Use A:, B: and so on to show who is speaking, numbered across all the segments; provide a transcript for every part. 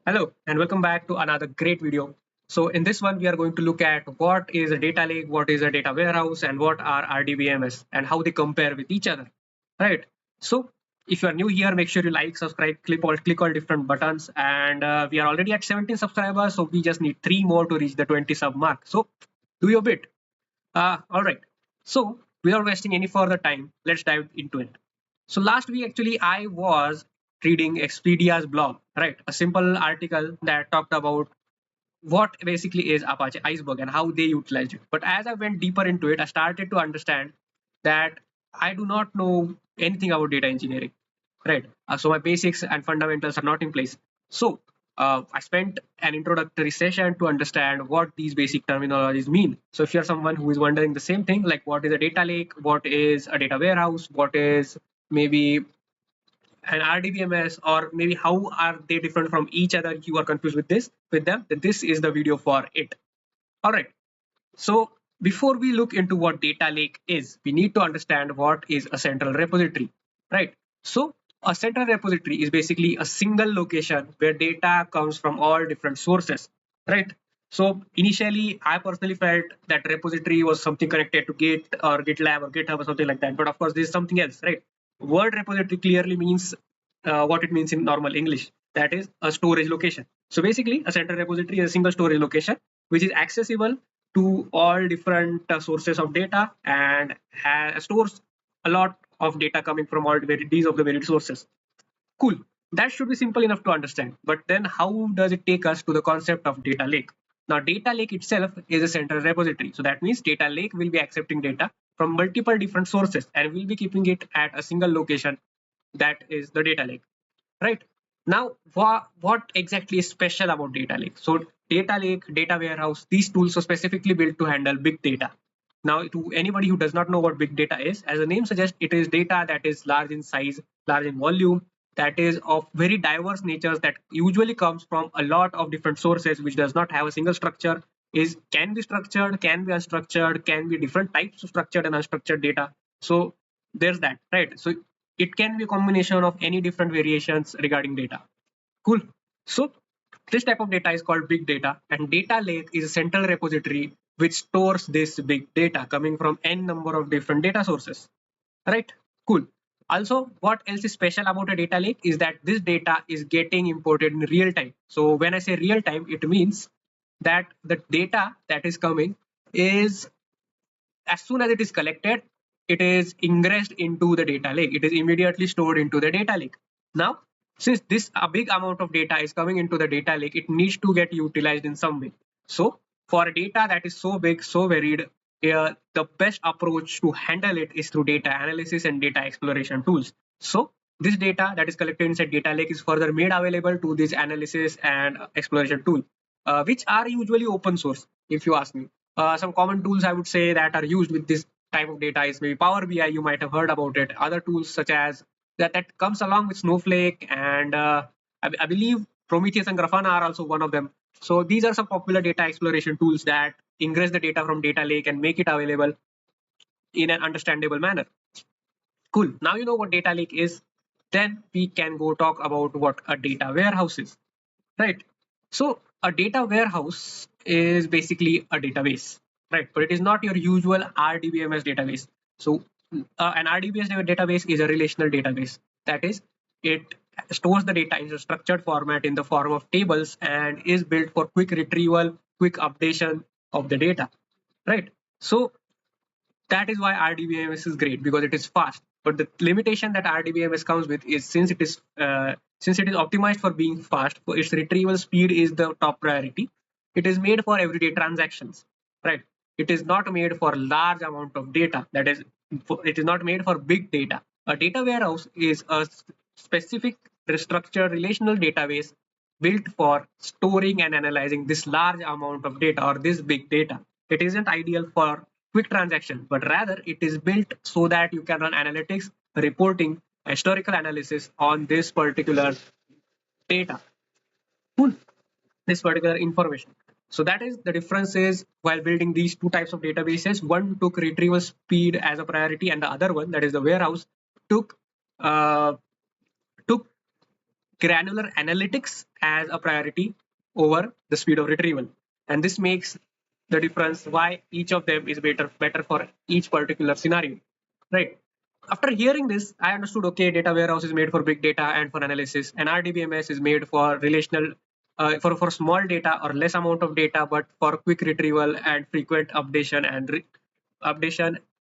A: Hello and welcome back to another great video. So in this one, we are going to look at what is a data lake, what is a data warehouse, and what are RDBMS and how they compare with each other. Right. So if you are new here, make sure you like, subscribe, click all different buttons. And we are already at 17 subscribers, so we just need 3 more to reach the 20 sub mark. So do your bit. All right. So without wasting any further time, let's dive into it. So last week, actually, I was reading Expedia's blog, right? A simple article that talked about what basically is Apache Iceberg and how they utilized it. But as I went deeper into it, I started to understand that I do not know anything about data engineering, right? So my basics and fundamentals are not in place. So I spent an introductory session to understand what these basic terminologies mean. So if you're someone who is wondering the same thing, like what is a data lake, what is a data warehouse, what is maybe an RDBMS, or maybe how are they different from each other, you are confused with them, then this is the video for it. All right. So before we look into what data lake is, we need to understand what is a central repository, right? So a central repository is basically a single location where data comes from all different sources, right? So initially, I personally felt that repository was something connected to Git or GitLab or GitHub or something like that. But of course, this is something else, right? Word repository clearly means what it means in normal English. That is a storage location. So basically, a central repository is a single storage location which is accessible to all different sources of data and stores a lot of data coming from all these of the varied sources. Cool. That should be simple enough to understand. But then how does it take us to the concept of data lake? Now, data lake itself is a central repository. So that means data lake will be accepting data from multiple different sources and will be keeping it at a single location. That is the data lake, right? Now, what exactly is special about data lake? So data lake, data warehouse, these tools are specifically built to handle big data. Now, to anybody who does not know what big data is, as the name suggests, it is data that is large in size, large in volume, that is of very diverse natures, that usually comes from a lot of different sources, which does not have a single structure, is can be structured, can be unstructured, can be different types of structured and unstructured data. So there's that, right? So it can be a combination of any different variations regarding data. Cool. So this type of data is called big data, and data lake is a central repository which stores this big data coming from n number of different data sources, right? Cool. Also, what else is special about a data lake is that this data is getting imported in real time. So when I say real time, it means that the data that is coming is, as soon as it is collected, it is ingressed into the data lake. It is immediately stored into the data lake. Now, since this a big amount of data is coming into the data lake, it needs to get utilized in some way. So for a data that is so big, so varied, the best approach to handle it is through data analysis and data exploration tools. So this data that is collected inside data lake is further made available to this analysis and exploration tool, which are usually open source, if you ask me. Some common tools I would say that are used with this type of data is maybe Power BI. You might have heard about it. Other tools such as that comes along with Snowflake, and I believe Prometheus and Grafana are also one of them. So these are some popular data exploration tools that ingress the data from data lake and make it available in an understandable manner. Cool. Now you know what data lake is. Then we can go talk about what a data warehouse is, right? So a data warehouse is basically a database, right? But it is not your usual RDBMS database. So an RDBMS database is a relational database. That is, it stores the data in a structured format in the form of tables and is built for quick retrieval, quick updation of the data, right? So that is why RDBMS is great, because it is fast. But the limitation that RDBMS comes with is, since it is optimized for being fast, for its retrieval speed is the top priority. It is made for everyday transactions, right? It is not made for large amount of data. That is, it is not made for big data. A data warehouse is a specific structured relational database built for storing and analyzing this large amount of data or this big data. It isn't ideal for quick transaction, but rather it is built so that you can run analytics, reporting, historical analysis on this particular data, this particular information. So that is the difference is while building these two types of databases, one took retrieval speed as a priority, and the other one, that is the warehouse, took uh, took granular analytics as a priority over the speed of retrieval. And this makes the difference why each of them is better for each particular scenario, right? After hearing this, I understood, okay, data warehouse is made for big data and for analysis, and RDBMS is made for relational, for small data or less amount of data, but for quick retrieval and frequent updation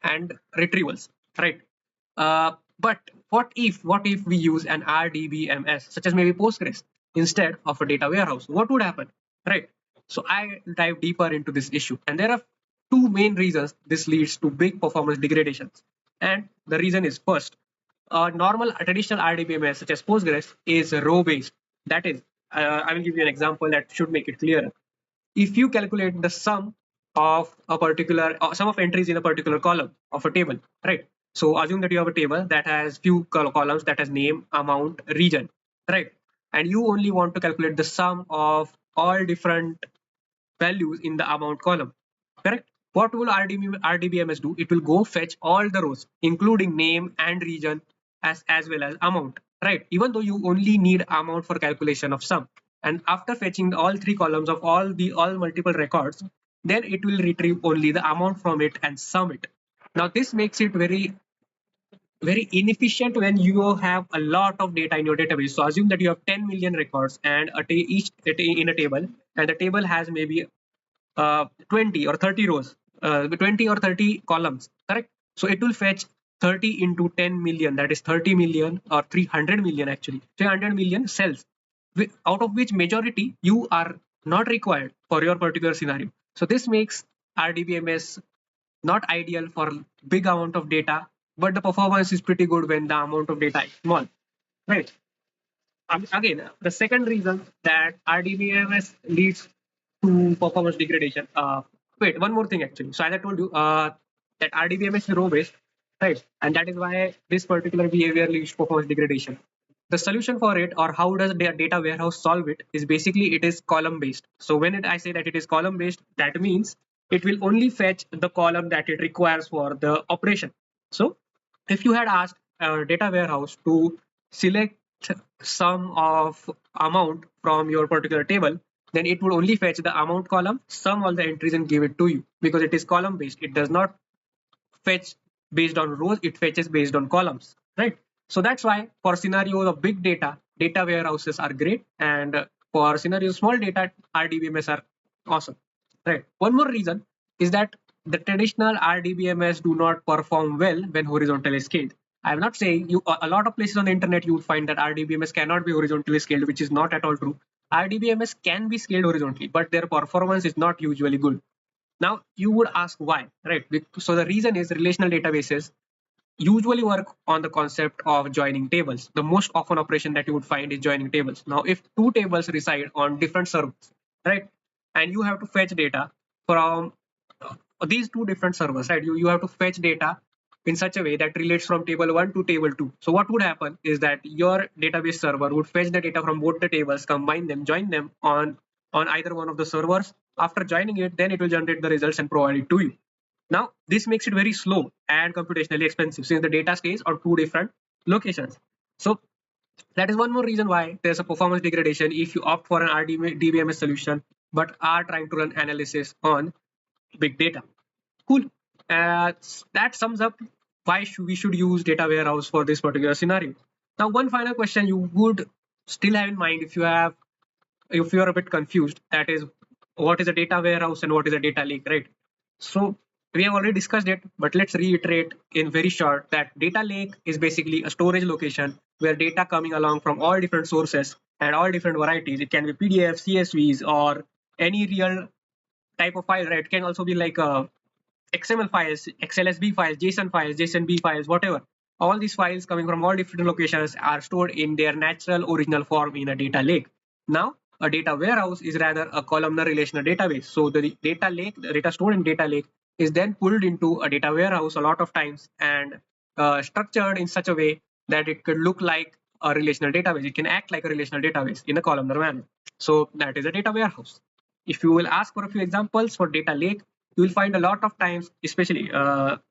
A: and retrievals, right? But what if we use an RDBMS such as maybe Postgres instead of a data warehouse? What would happen, right? So I dive deeper into this issue, and there are two main reasons this leads to big performance degradations. And the reason is, first, a normal traditional RDBMS such as Postgres is row based. That is, I will give you an example that should make it clearer. If you calculate the sum of a particular sum of entries in a particular column of a table, right? So assume that you have a table that has few columns that has name, amount, region, right? And you only want to calculate the sum of all different values in the amount column, correct? What will RDBMS do? It will go fetch all the rows, including name and region, as well as amount, right? Even though you only need amount for calculation of sum. And after fetching all three columns of all multiple records, then it will retrieve only the amount from it and sum it. Now this makes it very inefficient when you have a lot of data in your database. So assume that you have 10 million records and each in a table, and the table has maybe 20 or 30 rows, 20 or 30 columns, correct? So it will fetch 30 into 10 million, that is 30 million or 300 million, actually 300 million cells, out of which majority you are not required for your particular scenario. So this makes RDBMS not ideal for big amount of data, but the performance is pretty good when the amount of data is small, right? Again, the second reason that RDBMS leads to performance degradation. Wait, one more thing actually. So as I told you, that RDBMS is row based, right? And that is why this particular behavior leads to performance degradation. The solution for it, or how does the data warehouse solve it, is basically it is column based. So when I say that it is column based, that means it will only fetch the column that it requires for the operation. So if you had asked a data warehouse to select sum of amount from your particular table, then it would only fetch the amount column, sum all the entries, and give it to you, because it is column based. It does not fetch based on rows, it fetches based on columns, right? So that's why for scenarios of big data, data warehouses are great, and for scenarios small data, RDBMS are awesome, right? One more reason is that the traditional RDBMS do not perform well when horizontally scaled. I'm not saying you, a lot of places on the internet you would find that RDBMS cannot be horizontally scaled, which is not at all true. RDBMS can be scaled horizontally, but their performance is not usually good. Now you would ask why, right? So the reason is relational databases usually work on the concept of joining tables. The most often operation that you would find is joining tables. Now, if two tables reside on different servers, right, and you have to fetch data from these two different servers, right, you have to fetch data in such a way that relates from table 1 to table 2. So what would happen is that your database server would fetch the data from both the tables, combine them, join them on either one of the servers. After joining it, then it will generate the results and provide it to you. Now, this makes it very slow and computationally expensive since the data stays on two different locations. So that is one more reason why there's a performance degradation if you opt for an RDBMS solution but are trying to run analysis on big data. Cool. That sums up why we should use data warehouse for this particular scenario. Now, one final question you would still have in mind if you are a bit confused, that is, what is a data warehouse and what is a data lake, right? So we have already discussed it, but let's reiterate in very short that data lake is basically a storage location where data coming along from all different sources and all different varieties. It can be PDF, CSVs, or any real type of file, right? It can also be like XML files, XLSB files, JSON files, JSONB files, whatever. All these files coming from all different locations are stored in their natural original form in a data lake. Now, a data warehouse is rather a columnar relational database. So the data lake, the data stored in data lake, is then pulled into a data warehouse a lot of times and structured in such a way that it could look like a relational database. It can act like a relational database in a columnar manner. So that is a data warehouse. If you will ask for a few examples for data lake, you will find a lot of times, especially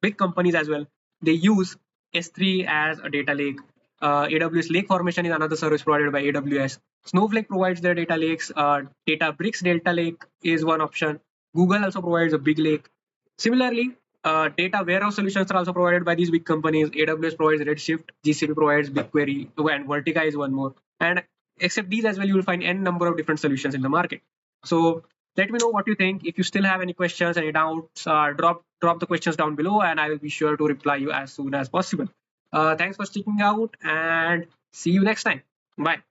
A: big companies as well, they use S3 as a data lake. AWS Lake Formation is another service provided by AWS. Snowflake provides their data lakes. Databricks Delta Lake is one option. Google also provides a big lake. Similarly, data warehouse solutions are also provided by these big companies. AWS provides Redshift, GCP provides BigQuery, and Vertica is one more. And except these as well, you will find n number of different solutions in the market. So let me know what you think. If you still have any questions, any doubts, drop the questions down below, and I will be sure to reply you as soon as possible. Thanks for sticking out, and see you next time. Bye.